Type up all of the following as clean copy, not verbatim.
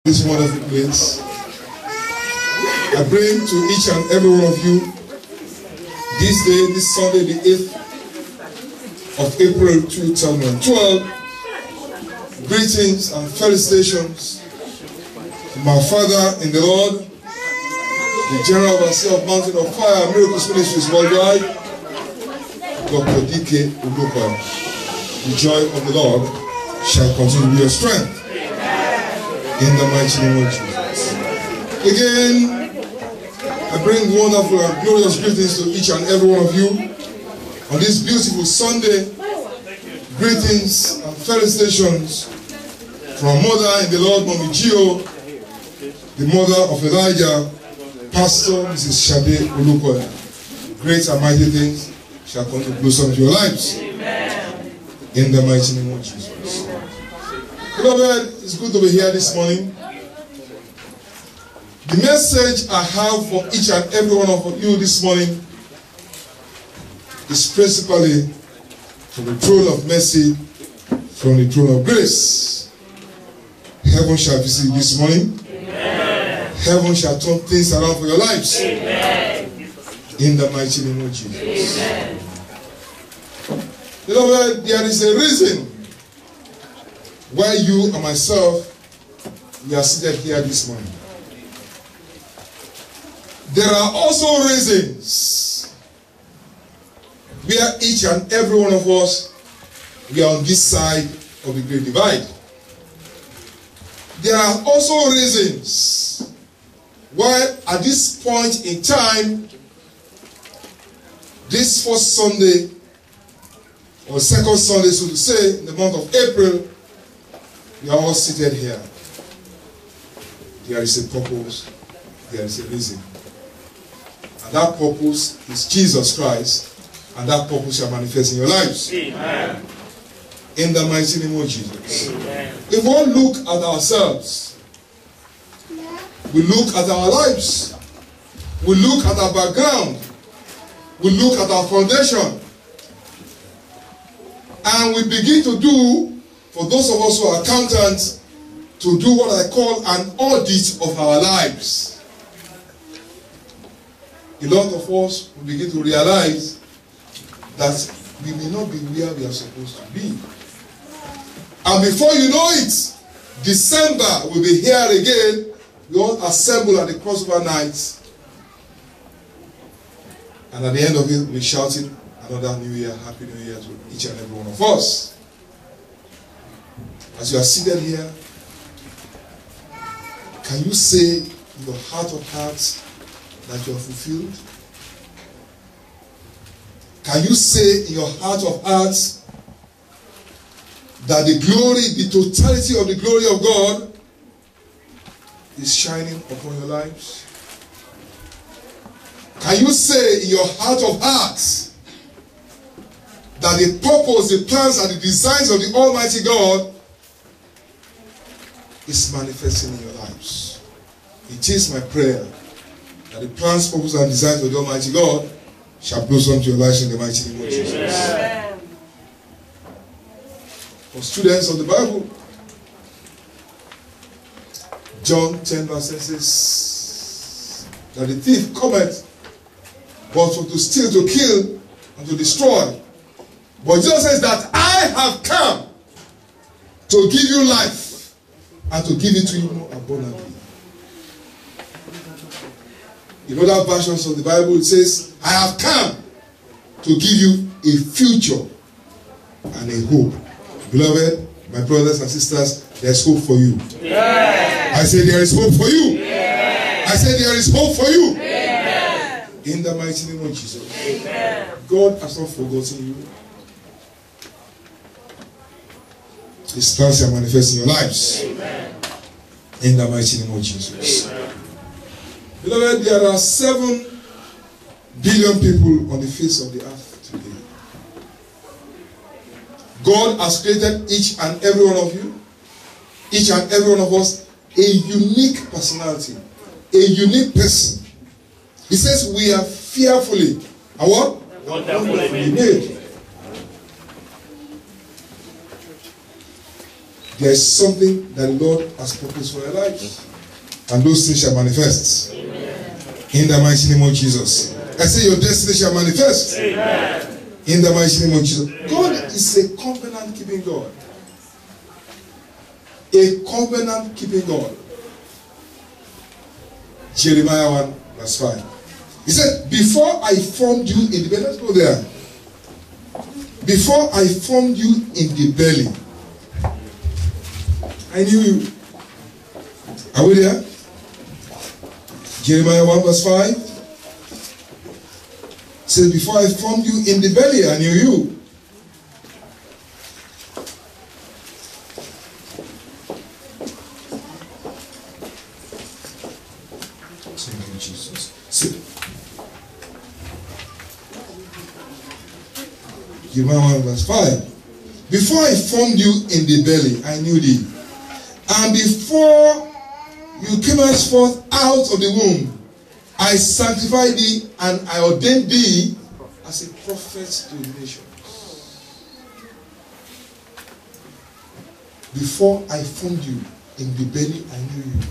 This wonderful place. I bring to each and every one of you this day, this Sunday, the 8th of April 2012, greetings and felicitations to my Father in the Lord, the General Overseer of Mountain of Fire and Miracles Ministries worldwide, Dr. D.K. Ulukoya. The joy of the Lord shall continue to be your strength. In the mighty name of Jesus. Again, I bring wonderful and glorious greetings to each and every one of you on this beautiful Sunday. Greetings and felicitations from Mother in the Lord, Mommy Gio, the mother of Elijah, Pastor Mrs. Shade Ulukoya. Great and mighty things shall come to blossom into your lives. In the mighty name of Jesus. Beloved, it's good to be here this morning. The message I have for each and every one of you this morning is principally from the throne of mercy, from the throne of grace. Heaven shall visit you this morning. Amen. Heaven shall turn things around for your lives. Amen. In the mighty name of Jesus. Amen. Beloved, there is a reason why you and myself, we are seated here this morning. There are also reasons where each and every one of us, we are on this side of the great divide. There are also reasons why at this point in time, this first Sunday, or second Sunday, so to say, in the month of April, we are all seated here. There is a purpose, there is a reason. And that purpose is Jesus Christ, and that purpose shall manifest in your lives. Amen. In the mighty name of Jesus. Amen. If we look at ourselves, we look at our lives, we look at our background, we look at our foundation, and we begin to do, for those of us who are accountants, to do what I call an audit of our lives. A lot of us will begin to realize that we may not be where we are supposed to be. And before you know it, December will be here again. We all assemble at the crossover night. And at the end of it, we'll be shouting another New Year, Happy New Year to each and every one of us. As you are seated here, can you say in your heart of hearts that you are fulfilled? Can you say in your heart of hearts that the glory, the totality of the glory of God is shining upon your lives? Can you say in your heart of hearts that the purpose, the plans, and the designs of the Almighty God is manifesting in your lives? It is my prayer that the plans, purpose, and designs of the Almighty God shall blossom to your lives in the mighty name of Jesus. Amen. For students of the Bible, John 10 verse 10 says that the thief cometh but to steal, to kill, and to destroy. But Jesus says that I have come to give you life and to give it to you more abundantly. In other versions of the Bible, it says, I have come to give you a future and a hope. Beloved, my brothers and sisters, there's hope for you. Yeah. I say there is hope for you. Yeah. I say there is hope for you. Yeah. In the mighty name of Jesus. Amen. God has not forgotten you. His plans shall manifest in your lives. Amen. In the mighty name of Jesus. Amen. Beloved, there are 7 billion people on the face of the earth today. God has created each and every one of you, each and every one of us, a unique personality, a unique person. He says we are fearfully and what? Wonderfully made. there is something that the Lord has purposed for your life. And those things shall manifest. Amen. In the mighty name of Jesus. I say your destiny shall manifest. Amen. In the mighty name of Jesus. God is a covenant keeping God. A covenant keeping God. Jeremiah 1 verse 5. He said, before I formed you in the belly. Let's go there. Before I formed you in the belly, I knew you. Are we there? Jeremiah 1 verse 5 says, before I formed you in the belly, I knew you. Thank you, Jesus. See. Jeremiah 1 verse 5. Before I formed you in the belly, I knew thee. And before you came henceforth out of the womb, I sanctified thee and I ordained thee as a prophet to the nations. Before I formed you in the belly, I knew you.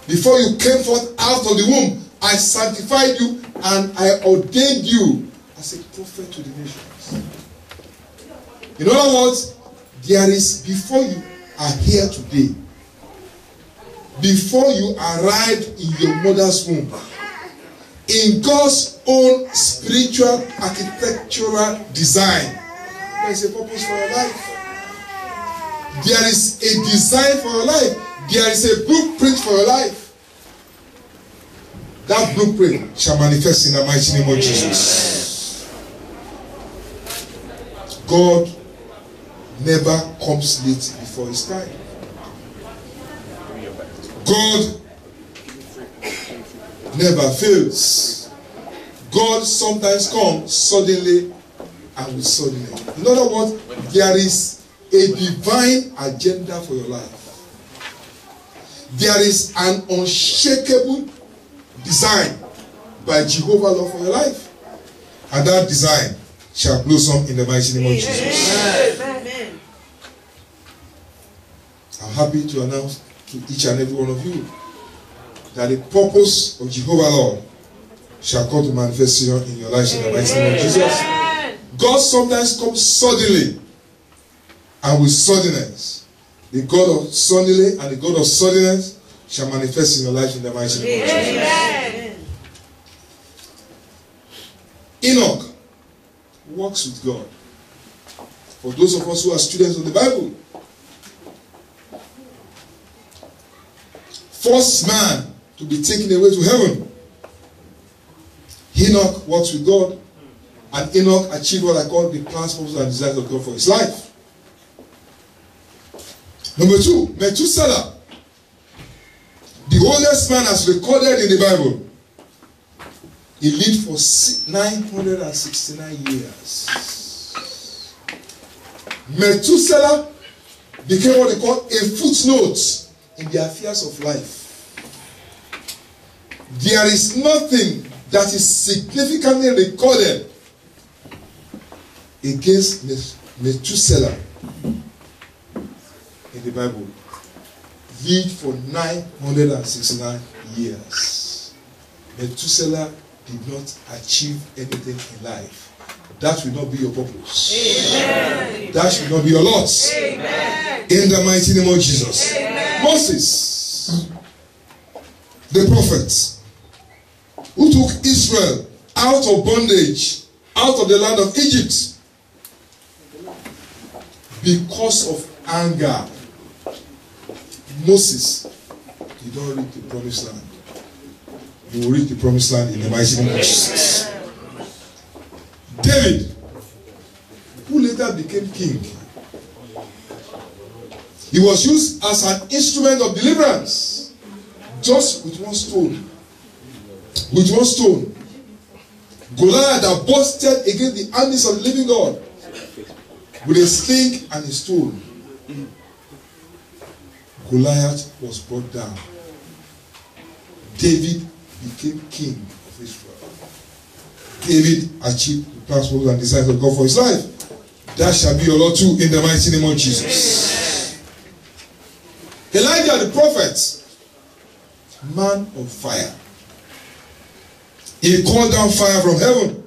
Before you came forth out of the womb, I sanctified you and I ordained you as a prophet to the nations. In other words, there is, before you are here today, before you arrived in your mother's womb, in God's own spiritual architectural design, there is a purpose for your life. There is a design for your life. There is a blueprint for your life. That blueprint shall manifest in the mighty name of Jesus. God never comes late before his time. God never fails. God sometimes comes suddenly and with suddenly. In other words, there is a divine agenda for your life. There is an unshakable design by Jehovah Lord for your life. And that design shall blossom in the mighty name of Jesus. Amen. I'm happy to announce to each and every one of you that the purpose of Jehovah Lord shall come to manifestation in your lives in the mighty name of Jesus. God sometimes comes suddenly and with suddenness. The God of suddenly and the God of suddenness shall manifest in your life in the mighty name of Jesus. Enoch walks with God. For those of us who are students of the Bible, first man to be taken away to heaven, Enoch walks with God, and Enoch achieved what I call the plans, purposes, and desires of God for his life. Number 2, Methuselah, the oldest man as recorded in the Bible. He lived for 969 years. Methuselah became what they call a footnote in the affairs of life. There is nothing that is significantly recorded against Methuselah in the Bible. Lived for 969 years. Methuselah did not achieve anything in life. That will not be your purpose. Amen. That should not be your loss. Amen. In the mighty name of Jesus. Amen. Moses, the prophet, who took Israel out of bondage, out of the land of Egypt, because of anger, Moses did not reach the promised land. You will reach the promised land in the mighty name of Jesus. David, who later became king, he was used as an instrument of deliverance, just with one stone. With one stone. Goliath that boasted against the armies of the living God, with a sling and a stone, Goliath was brought down. David became king of Israel. David achieved the plans, purposes, and desires of God for his life. That shall be your Lord too in the mighty name of Jesus. Elijah the prophet, man of fire. He called down fire from heaven